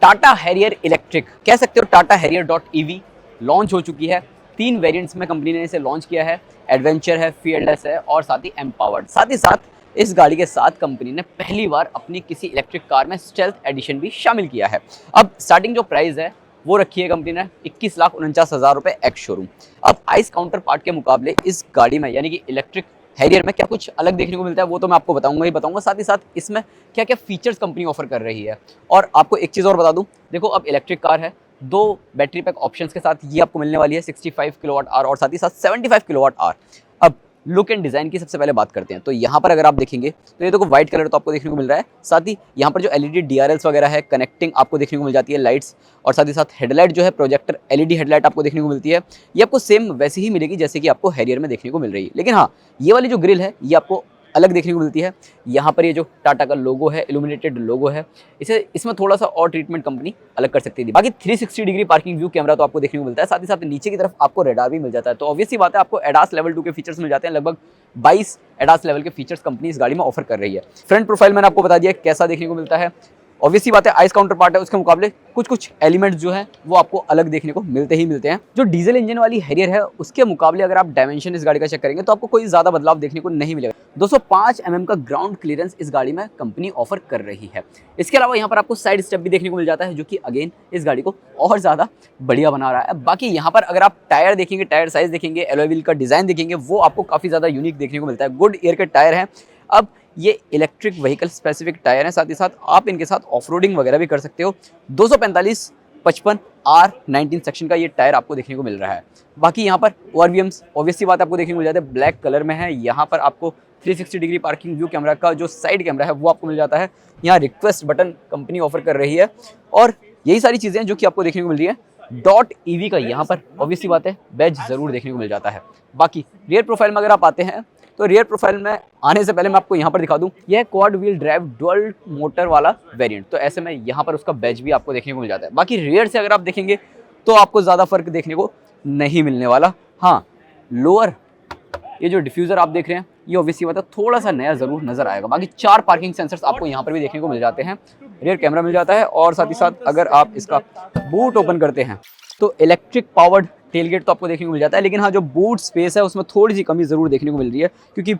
Tata Harrier electric कह सकते हो, Tata Harrier dot EV launch हो चुकी है। 3 वेरिएंट्स में कंपनी ने इसे लॉन्च किया है। एडवेंचर है, फीयरलेस है और साथ ही एम्पावर्ड। साथ ही साथ इस गाड़ी के साथ कंपनी ने पहली बार अपनी किसी इलेक्ट्रिक कार में स्टेल्थ एडिशन भी शामिल किया है। अब स्टार्टिंग जो प्राइस है वो रखी है कंपनी ने 21,49,000 रुपये एक्स शोरूम। अब आइस काउंटर पार्ट के मुकाबले इस गाड़ी में यानी कि इलेक्ट्रिक हैरियर में क्या कुछ अलग देखने को मिलता है वो तो मैं आपको बताऊंगा ही बताऊंगा। साथ ही साथ इसमें क्या क्या फीचर्स कंपनी ऑफर कर रही है। और आपको एक चीज़ और बता दूं, देखो अब इलेक्ट्रिक कार है, 2 बैटरी पैक ऑप्शंस के साथ ये आपको मिलने वाली है 65 किलोवाट आवर और साथ ही साथ 75 किलोवाट आवर। अब लुक एंड डिज़ाइन की सबसे पहले बात करते हैं तो यहाँ पर अगर आप देखेंगे तो ये देखो व्हाइट कलर तो आपको देखने को मिल रहा है। साथ ही यहाँ पर जो एलईडी डीआरएल्स वगैरह है, कनेक्टिंग आपको देखने को मिल जाती है लाइट्स, और साथ ही साथ हेडलाइट जो है प्रोजेक्टर एलईडी हेडलाइट आपको देखने को मिलती है। ये आपको सेम वैसे ही मिलेगी जैसे कि आपको हैरियर में देखने को मिल रही है, लेकिन हाँ ये वाली जो ग्रिल है ये आपको अलग देखने को मिलती है। यहाँ पर ये जो टाटा का लोगो है, इल्यूमिनेटेड लोगो है, इसमें थोड़ा सा और ट्रीटमेंट कंपनी अलग कर सकती थी। बाकी 360 डिग्री पार्किंग व्यू कैमरा तो आपको देखने को मिलता है। साथ ही साथ नीचे की तरफ आपको रेडार भी मिल जाता है। तो ऑब्वियस ही बात है, आपको एडास लेवल 2 के फीचर्स मिल जाते हैं। लगभग 22 एडास लेवल के फीचर्स कंपनी इस गाड़ी में ऑफर कर रही है। फ्रंट प्रोफाइल मैंने आपको बता दिया कैसा देखने को मिलता है। ऑब्वियसली बात है, आइस काउंटर पार्ट है, उसके मुकाबले कुछ एलिमेंट्स जो है वो आपको अलग देखने को मिलते ही मिलते हैं। जो डीजल इंजन वाली हैरियर है उसके मुकाबले अगर आप डायमेंशन इस गाड़ी का चेक करेंगे तो आपको कोई ज्यादा बदलाव देखने को नहीं मिलेगा। 205 mm का ग्राउंड क्लियरेंस इस गाड़ी में कंपनी ऑफर कर रही है। इसके अलावा यहाँ पर आपको साइड स्टेप भी देखने को मिल जाता है, जो कि अगेन इस गाड़ी को और ज्यादा बढ़िया बना रहा है। बाकी यहाँ पर अगर आप टायर देखेंगे, टायर साइज देखेंगे, एलॉय व्हील का डिजाइन देखेंगे, वो आपको काफी ज्यादा यूनिक देखने को मिलता है। गुड ईयर के टायर है। अब ये इलेक्ट्रिक व्हीकल स्पेसिफिक टायर हैं, साथ ही साथ आप इनके साथ ऑफ रोडिंग वगैरह भी कर सकते हो। 245/55 R19 सेक्शन का ये टायर आपको देखने को मिल रहा है। बाकी यहाँ पर ORVMs ऑब्वियसली बात आपको देखने को मिल जाता है, ब्लैक कलर में है। यहाँ पर आपको 360 डिग्री पार्किंग व्यू कैमरा का जो साइड कैमरा है वो आपको मिल जाता है। यहाँ रिक्वेस्ट बटन कंपनी ऑफर कर रही है और यही सारी चीज़ें जो कि आपको देखने को मिल रही है। डॉट ईवी का यहाँ पर ऑब्वियसली बात है बैज जरूर देखने को मिल जाता है। बाकी रियर प्रोफाइल में अगर आप आते हैं तो रियर प्रोफाइल में आने से पहले मैं आपको यहाँ पर दिखा दूँ, यह quad wheel drive dual motor वाला वेरिएंट, तो ऐसे में यहाँ पर उसका बैज भी आपको देखने को मिल जाता है। बाकी रियर से अगर आप देखेंगे तो आपको ज़्यादा फर्क देखने को नहीं मिलने वाला। हाँ, लोअर ये जो डिफ्यूज़र आप देख रहे हैं ये ऑब्वियसली बात है थोड़ा सा नया ज़रूर नज़र आएगा। बाकी 4 पार्किंग सेंसर्स आपको यहाँ पर भी देखने को मिल जाते हैं। रियर कैमरा मिल जाता है और साथ ही साथ अगर आप इसका बूट ओपन करते हैं तो इलेक्ट्रिक पावर्ड टेलगेट तो आपको देखने को मिल जाता है। लेकिन हाँ, जो बूट स्पेस है उसमें थोड़ी सी कमी ज़रूर देखने को मिल रही है, क्योंकि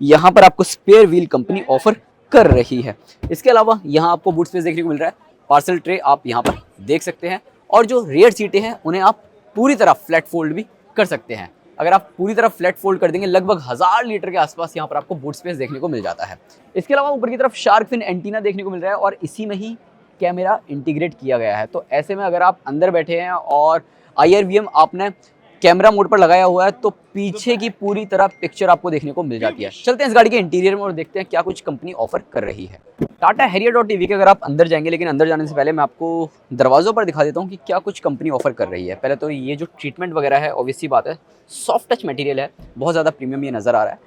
यहाँ पर आपको स्पेयर व्हील कंपनी ऑफर कर रही है। इसके अलावा यहाँ आपको बूट स्पेस देखने को मिल रहा है। पार्सल ट्रे आप यहाँ पर देख सकते हैं और जो रियर सीटें हैं उन्हें आप पूरी तरह फ्लैट फोल्ड भी कर सकते हैं। अगर आप पूरी तरह फ्लैट फोल्ड कर देंगे लगभग 1000 लीटर के आसपास यहाँ पर आपको बूट स्पेस देखने को मिल जाता है। इसके अलावा ऊपर की तरफ शार्क फिन एंटीना देखने को मिल रहा है और इसी में ही कैमरा इंटीग्रेट किया गया है। तो ऐसे में अगर आप अंदर बैठे हैं और IRVM आपने कैमरा मोड पर लगाया हुआ है तो पीछे की पूरी तरह पिक्चर आपको देखने को मिल जाती है। चलते हैं इस गाड़ी के इंटीरियर में और देखते हैं क्या कुछ कंपनी ऑफर कर रही है। टाटा हैरियर डॉट ईवी के अगर आप अंदर जाएंगे, लेकिन अंदर जाने से पहले मैं आपको दरवाजों पर दिखा देता हूँ कि क्या कुछ कंपनी ऑफर कर रही है। पहले तो ये जो ट्रीटमेंट वगैरह है ऑब्वियसली बात है सॉफ्ट टच मटेरियल है, बहुत ज़्यादा प्रीमियम ये नज़र आ रहा है।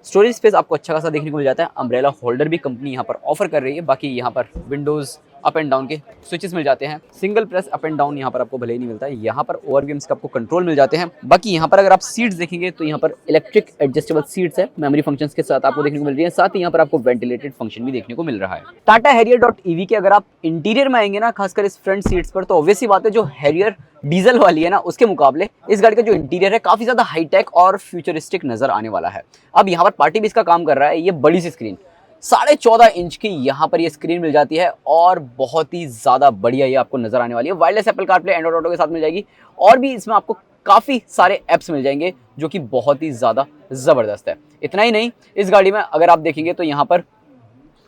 स्टोरेज स्पेस आपको अच्छा खासा देखने को मिल जाता है। अम्ब्रेला होल्डर भी कंपनी यहाँ पर ऑफर कर रही है। बाकी यहाँ पर विंडोज़ अप एंड डाउन के स्विचेस मिल जाते हैं। Single press up and down यहाँ पर आपको भले ही नहीं मिलता है। यहाँ पर ORVMs का आपको कंट्रोल मिल जाते हैं। बाकी यहाँ पर अगर आप सीट्स देखेंगे तो यहाँ पर इलेक्ट्रिक एडजस्टेबल सीट्स है, मेमोरी फंक्शंस के साथ आपको देखने को मिल रही है। साथ ही यहाँ पर आपको वेंटिलेटेड फंक्शन भी देखने को मिल रहा है। टाटा हैरियर डॉट ईवी के अगर आप इंटीरियर में आएंगे ना, खासकर इस फ्रंट सीट्स पर, तो ऑब्वियसली बात है जो हैरियर डीजल वाली है ना उसके मुकाबले इस गाड़ी का जो इंटीरियर है काफी ज्यादा हाईटेक और फ्यूचरिस्टिक नजर आने वाला है। अब यहाँ पर पार्टी भी इसका काम कर रहा है। ये बड़ी सी स्क्रीन 14.5 इंच की यहाँ पर ये स्क्रीन मिल जाती है और बहुत ही ज़्यादा बढ़िया ये आपको नज़र आने वाली है। Wireless Apple CarPlay Android auto के साथ मिल जाएगी और भी इसमें आपको काफ़ी सारे ऐप्स मिल जाएंगे जो कि बहुत ही ज़्यादा ज़बरदस्त है। इतना ही नहीं, इस गाड़ी में अगर आप देखेंगे तो यहाँ पर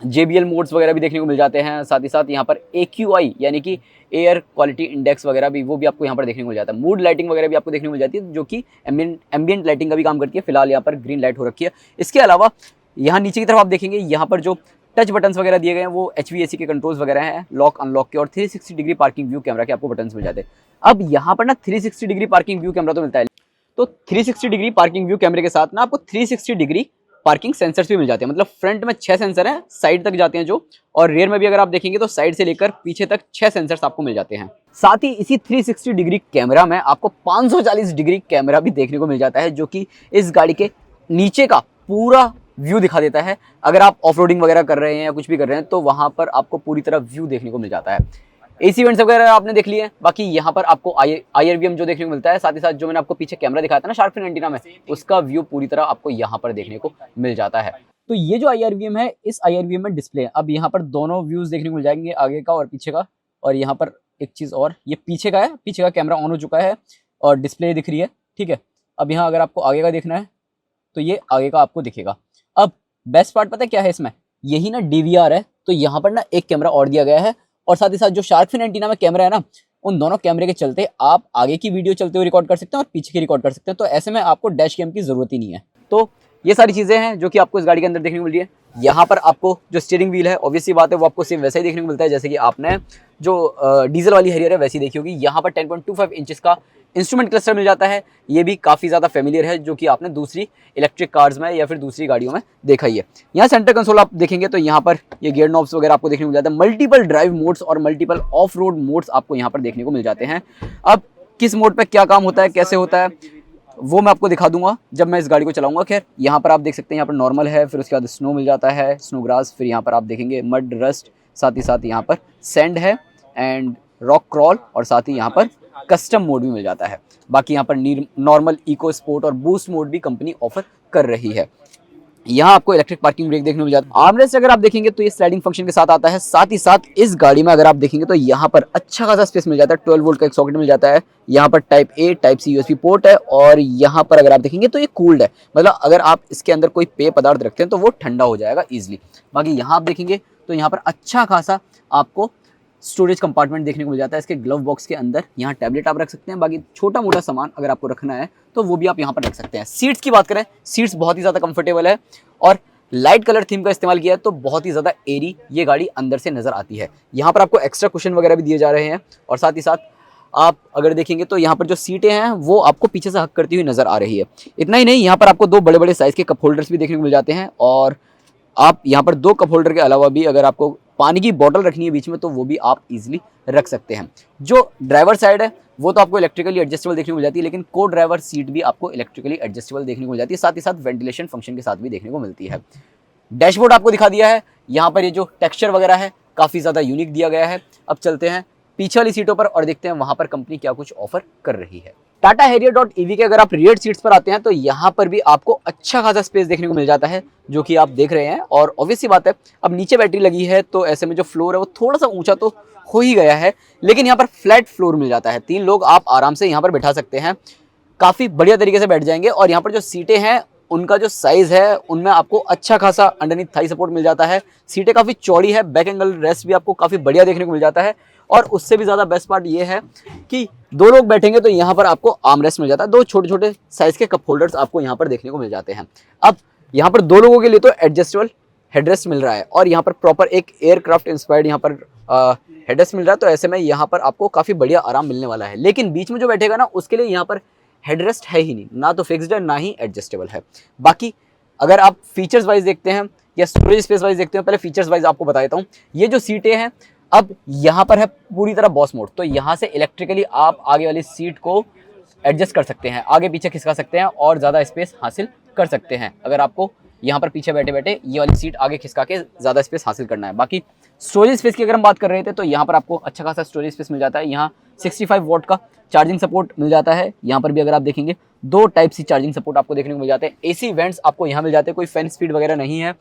JBL मोड्स वगैरह भी देखने को मिल जाते हैं। साथ ही साथ यहाँ पर AQI यानी कि एयर क्वालिटी इंडेक्स वगैरह भी वो भी आपको यहाँ पर देखने को मिल जाता है। मूड लाइटिंग वगैरह भी आपको देखने को मिल जाती है जो कि एम्बियंट लाइटिंग का भी काम करती है। फिलहाल यहाँ पर ग्रीन लाइट हो रखी है। इसके अलावा यहाँ नीचे की तरफ आप देखेंगे यहाँ पर जो टच बटन्स वगैरह दिए गए हैं वो HVAC के कंट्रोल्स वगैरह हैं, लॉक अनलॉक के, और 360 डिग्री पार्किंग व्यू कैमरा के आपको बटन्स मिल जाते हैं। अब यहाँ पर ना 360 डिग्री पार्किंग व्यू कैमरा तो मिलता है, तो 360 डिग्री पार्किंग व्यू कैमरे के साथ ना आपको 360 डिग्री पार्किंग सेंसर्स भी मिल जाते हैं। मतलब फ्रंट में 6 सेंसर हैं, साइड तक जाते हैं जो, और रियर में भी अगर आप देखेंगे तो साइड से लेकर पीछे तक 6 सेंसर्स आपको मिल जाते हैं। साथ ही इसी 360 डिग्री कैमरा में आपको 540 डिग्री कैमरा भी देखने को मिल जाता है जो कि इस गाड़ी के नीचे का पूरा व्यू दिखा देता है। अगर आप ऑफ रोडिंग वगैरह कर रहे हैं या कुछ भी कर रहे हैं तो वहां पर आपको पूरी तरह व्यू देखने को मिल जाता है। एसी वेंट्स वगैरह आपने देख लिए हैं। बाकी यहाँ पर आपको IRVM जो देखने को मिलता है, साथ ही साथ जो मैंने आपको पीछे कैमरा दिखाया था ना शार्क फिन एंटीना में, उसका व्यू पूरी तरह आपको यहाँ पर देखने को मिल जाता है। तो ये जो IRVM है, इस IRVM में डिस्प्ले है। अब यहाँ पर दोनों व्यूज देखने को मिल जाएंगे, आगे का और पीछे का। और यहाँ पर एक चीज और, ये पीछे का है, पीछे का कैमरा ऑन हो चुका है और डिस्प्ले दिख रही है, ठीक है। अब यहाँ अगर आपको आगे का देखना है तो ये आगे का आपको दिखेगा। अब बेस्ट पार्ट पता है क्या है इसमें, यही ना DVR है, तो यहाँ पर ना एक कैमरा और दिया गया है और साथ ही साथ जो शार्क फिन एंटीना में कैमरा है ना, उन दोनों कैमरे के चलते आप आगे की वीडियो चलते हुए रिकॉर्ड कर सकते हैं और पीछे की रिकॉर्ड कर सकते हैं। तो ऐसे में आपको डैश कैम की जरूरत ही नहीं है। तो ये सारी चीजें हैं जो कि आपको इस गाड़ी के अंदर देखने को मिल रही है। यहाँ पर आपको जो स्टीयरिंग व्हील है, ऑब्वियसली बात है वो आपको सेम वैसा ही देखने को मिलता है जैसे कि आपने जो डीजल वाली हैरियर है वैसी देखी होगी। यहाँ पर 10.25 इंचेस का इंस्ट्रूमेंट क्लस्टर मिल जाता है। ये भी काफ़ी ज़्यादा फेमिलियर है, जो कि आपने दूसरी इलेक्ट्रिक कार्स में या फिर दूसरी गाड़ियों में देखा ही है। यहाँ सेंटर कंसोल आप देखेंगे तो यहाँ पर ये गियर नॉब्स वगैरह आपको देखने को मिल जाता है। मल्टीपल ड्राइव मोड्स और मल्टीपल ऑफ रोड मोड्स आपको यहाँ पर देखने को मिल जाते हैं। अब किस मोड पर क्या काम होता है, कैसे होता है, वो मैं आपको दिखा दूंगा जब मैं इस गाड़ी को चलाऊंगा। खैर यहाँ पर आप देख सकते हैं, यहाँ पर नॉर्मल है, फिर उसके बाद स्नो मिल जाता है, स्नो ग्रास, फिर यहाँ पर आप देखेंगे मड, रस्ट, साथ ही साथ यहाँ पर सैंड है एंड रॉक क्रॉल, और साथ ही यहाँ पर कस्टम मोड भी मिल जाता है। बाकी यहाँ पर नॉर्मल, इको स्पोर्ट और बूस्ट मोड भी कंपनी ऑफर कर रही है। यहाँ आपको इलेक्ट्रिक पार्किंग ब्रेक देखने को मिल जाता है। आर्मरेस्ट अगर आप देखेंगे तो ये स्लाइडिंग फंक्शन के साथ आता है। साथ ही साथ इस गाड़ी में अगर आप देखेंगे तो यहाँ पर अच्छा खासा स्पेस मिल जाता है। 12 वोल्ट का एक सॉकेट मिल जाता है। यहाँ पर type A, type C USB port है और यहाँ पर अगर आप देखेंगे तो ये कूल्ड है, मतलब अगर आप इसके अंदर कोई पेय पदार्थ रखते हैं तो वो ठंडा हो जाएगा ईजिली। बाकी यहाँ आप देखेंगे तो यहाँ पर अच्छा खासा आपको स्टोरेज कंपार्टमेंट देखने को मिल जाता है। इसके ग्लव बॉक्स के अंदर यहाँ टैबलेट आप रख सकते हैं। बाकी छोटा मोटा सामान अगर आपको रखना है तो वो भी आप यहाँ पर रख सकते हैं। सीट्स की बात करें, सीट्स बहुत ही ज़्यादा कंफर्टेबल है और लाइट कलर थीम का इस्तेमाल किया है तो बहुत ही ज़्यादा एरी ये गाड़ी अंदर से नज़र आती है। यहाँ पर आपको एक्स्ट्रा कुशन वगैरह भी दिए जा रहे हैं और साथ ही साथ आप अगर देखेंगे तो यहाँ पर जो सीटें हैं वो आपको पीछे से हक करती हुई नज़र आ रही है। इतना ही नहीं, यहाँ पर आपको 2 बड़े बड़े साइज़ के कप होल्डर्स भी देखने को मिल जाते हैं और आप यहाँ पर 2 कप होल्डर के अलावा भी अगर आपको पानी की बोतल रखनी है बीच में तो वो भी आप इजीली रख सकते हैं। जो ड्राइवर साइड है वो तो आपको इलेक्ट्रिकली एडजस्टेबल देखने को मिल जाती है, लेकिन को ड्राइवर सीट भी आपको इलेक्ट्रिकली एडजस्टेबल देखने को मिल जाती है, साथ ही साथ वेंटिलेशन फंक्शन के साथ भी देखने को मिलती है। डैशबोर्ड आपको दिखा दिया है। यहाँ पर ये जो टेक्सचर वगैरह है काफ़ी ज़्यादा यूनिक दिया गया है। अब चलते हैं पीछे वाली सीटों पर और देखते हैं वहाँ पर कंपनी क्या कुछ ऑफर कर रही है। टाटा हैरियर.EV के अगर आप रियर सीट्स पर आते हैं तो यहाँ पर भी आपको अच्छा खासा स्पेस देखने को मिल जाता है, जो कि आप देख रहे हैं। और ऑब्वियसली बात है, अब नीचे बैटरी लगी है तो ऐसे में जो फ्लोर है वो थोड़ा सा ऊंचा तो हो ही गया है, लेकिन यहाँ पर फ्लैट फ्लोर मिल जाता है। 3 लोग आप आराम से यहाँ पर बैठा सकते हैं, काफ़ी बढ़िया तरीके से बैठ जाएंगे। और यहाँ पर जो सीटें हैं उनका जो साइज़ है उनमें आपको अच्छा खासा अंडरनीथ थाई सपोर्ट मिल जाता है। सीटें काफ़ी चौड़ी है, बैक एंगल रेस्ट भी आपको काफ़ी बढ़िया देखने को मिल जाता है। और उससे भी ज़्यादा बेस्ट पार्ट ये है कि 2 लोग बैठेंगे तो यहाँ पर आपको आर्म रेस्ट मिल जाता है। 2 छोटे छोटे साइज़ के कप होल्डर्स आपको यहाँ पर देखने को मिल जाते हैं। अब यहाँ पर 2 लोगों के लिए तो एडजस्टेबल हेडरेस्ट मिल रहा है और यहाँ पर प्रॉपर एक एयरक्राफ्ट इंस्पायर्ड यहाँ पर हेडरेस्ट मिल रहा है, तो ऐसे में यहाँ पर आपको काफ़ी बढ़िया आराम मिलने वाला है। लेकिन बीच में जो बैठेगा ना उसके लिए यहाँ पर हेडरेस्ट है ही नहीं, ना तो फिक्स्ड है ना ही एडजस्टेबल है। बाकी अगर आप फीचर्स वाइज देखते हैं या स्टोरेज स्पेस वाइज देखते हैं, पहले फीचर्स वाइज आपको बता देता हूँ। ये जो सीटें हैं अब यहाँ पर है पूरी तरह बॉस मोड, तो यहाँ से इलेक्ट्रिकली आप आगे वाली सीट को एडजस्ट कर सकते हैं, आगे पीछे खिसका सकते हैं और ज़्यादा स्पेस हासिल कर सकते हैं अगर आपको यहाँ पर पीछे बैठे बैठे ये वाली सीट आगे खिसका के ज़्यादा स्पेस हासिल करना है। बाकी स्टोरेज स्पेस की अगर हम बात कर रहे थे तो यहाँ पर आपको अच्छा खासा स्टोरेज स्पेस मिल जाता है। यहाँ 65 वॉट का चार्जिंग सपोर्ट मिल जाता है। यहाँ पर भी अगर आप देखेंगे 2 टाइप सी चार्जिंग सपोर्ट आपको देखने को मिल जाते हैं। एसी वेंट्स आपको यहाँ मिल जाते हैं, कोई फैन स्पीड वगैरह नहीं है।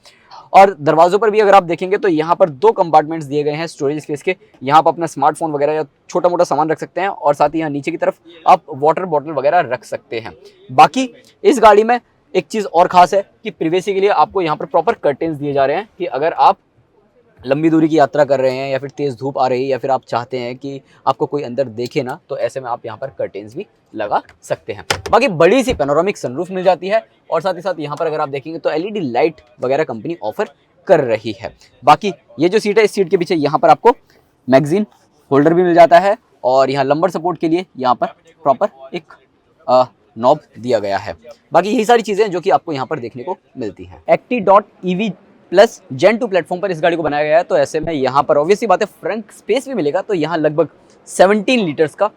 और दरवाजों पर भी अगर आप देखेंगे तो यहाँ पर 2 कंपार्टमेंट्स दिए गए हैं स्टोरेज स्पेस के। यहाँ पर अपना स्मार्टफोन वगैरह या छोटा मोटा सामान रख सकते हैं और साथ ही यहाँ नीचे की तरफ आप वाटर बॉटल वगैरह रख सकते हैं। बाकी इस गाड़ी में एक चीज़ और खास है कि प्रिवेसी के लिए आपको यहाँ पर प्रॉपर कर्टेन्स दिए जा रहे हैं कि अगर आप लंबी दूरी की यात्रा कर रहे हैं या फिर तेज़ धूप आ रही है या फिर आप चाहते हैं कि आपको कोई अंदर देखे ना, तो ऐसे में आप यहाँ पर कर्टेन्स भी लगा सकते हैं। बाकी बड़ी सी पैनोरामिक सनरूफ मिल जाती है और साथ ही साथ यहाँ पर अगर आप देखेंगे तो LED लाइट वगैरह कंपनी ऑफर कर रही है। बाकी ये जो सीट है, इस सीट के पीछे यहाँ पर आपको मैगजीन होल्डर भी मिल जाता है और यहाँ लंबर सपोर्ट के लिए यहाँ पर प्रॉपर एक नॉब दिया गया है। बाकी यही सारी चीज़ें जो कि आपको यहाँ पर देखने को मिलती हैं। Acti.EV प्लस Gen 2 प्लेटफॉर्म पर इस गाड़ी को बनाया गया है, तो ऐसे में यहाँ पर ऑब्वियसली बात है फ्रंट स्पेस भी मिलेगा। तो यहाँ लगभग 17 लीटर्स का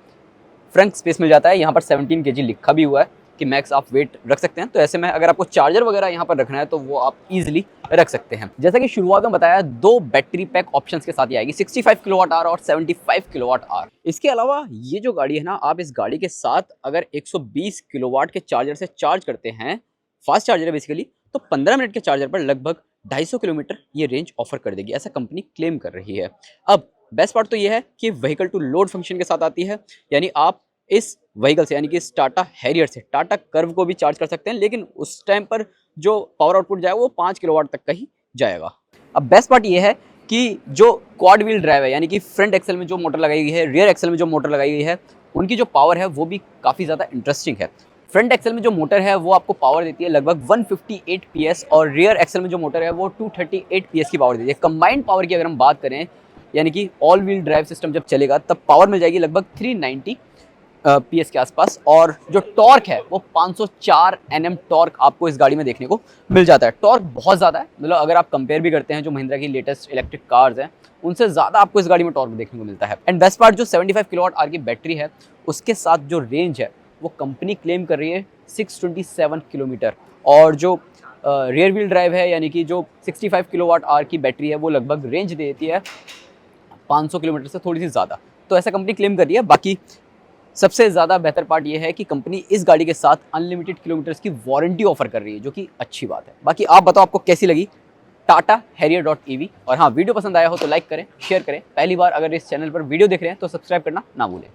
फ्रंट स्पेस मिल जाता है। यहाँ पर 17 kg लिखा भी हुआ है कि मैक्स आप वेट रख सकते हैं। तो ऐसे में अगर आपको चार्जर वगैरह यहाँ पर रखना है तो वो आप इजीली रख सकते हैं। जैसा कि शुरुआत में बताया, 2 बैटरी पैक ऑप्शंस के साथ ही आएगी, 65 किलोवाट आवर और 75 किलोवाट आवर। इसके अलावा ये जो गाड़ी है ना, आप इस गाड़ी के साथ अगर 120 किलोवाट के चार्जर से चार्ज करते हैं, फास्ट चार्जर है बेसिकली, तो 15 मिनट के चार्जर पर लगभग 250 किलोमीटर ये रेंज ऑफर कर देगी, ऐसा कंपनी क्लेम कर रही है। अब बेस्ट पार्ट तो ये है कि व्हीकल टू लोड फंक्शन के साथ आती है, यानी आप इस व्हीकल से, यानी कि इस टाटा हैरियर से टाटा कर्व को भी चार्ज कर सकते हैं, लेकिन उस टाइम पर जो पावर आउटपुट जाएगा वो 5 किलोवाट तक का ही जाएगा। अब बेस्ट पार्ट ये है कि जो क्वाड व्हील ड्राइव है, यानी कि फ्रंट एक्सल में जो मोटर लगाई गई है, रियर एक्सल में जो मोटर लगाई गई है, उनकी जो पावर है वो भी काफ़ी ज़्यादा इंटरेस्टिंग है। फ्रंट एक्सल में जो मोटर है वो आपको पावर देती है लगभग 158 PS और रियर एक्सल में जो मोटर है वो 238 PS की पावर देती है। कंबाइंड पावर की अगर हम बात करें, यानी कि ऑल व्हील ड्राइव सिस्टम जब चलेगा तब पावर मिल जाएगी लगभग 390 PS के आसपास, और जो टॉर्क है वो 504 Nm टॉर्क आपको इस गाड़ी में देखने को मिल जाता है। टॉर्क बहुत ज़्यादा है, मतलब अगर आप कंपेयर भी करते हैं जो महिंद्रा की लेटेस्ट इलेक्ट्रिक कार्स हैं उनसे ज़्यादा आपको इस गाड़ी में टॉर्क देखने को मिलता है। एंड बेस्ट पार्ट, जो 75 किलोवाट आवर की बैटरी है उसके साथ जो रेंज है वो कंपनी क्लेम कर रही है 627 किलोमीटर, और जो रियर व्हील ड्राइव है, यानी कि जो 65 किलोवाट आवर की बैटरी है वो लगभग रेंज देती है 500 किलोमीटर से थोड़ी सी ज़्यादा। तो ऐसा कंपनी क्लेम कर रही है। बाकी सबसे ज़्यादा बेहतर पार्ट ये है कि कंपनी इस गाड़ी के साथ अनलिमिटेड किलोमीटर्स की वारंटी ऑफर कर रही है, जो कि अच्छी बात है। बाकी आप बताओ आपको कैसी लगी टाटा हैरियर.ev, और हाँ, वीडियो पसंद आया हो तो लाइक करें, शेयर करें। पहली बार अगर इस चैनल पर वीडियो देख रहे हैं तो सब्सक्राइब करना ना भूलें।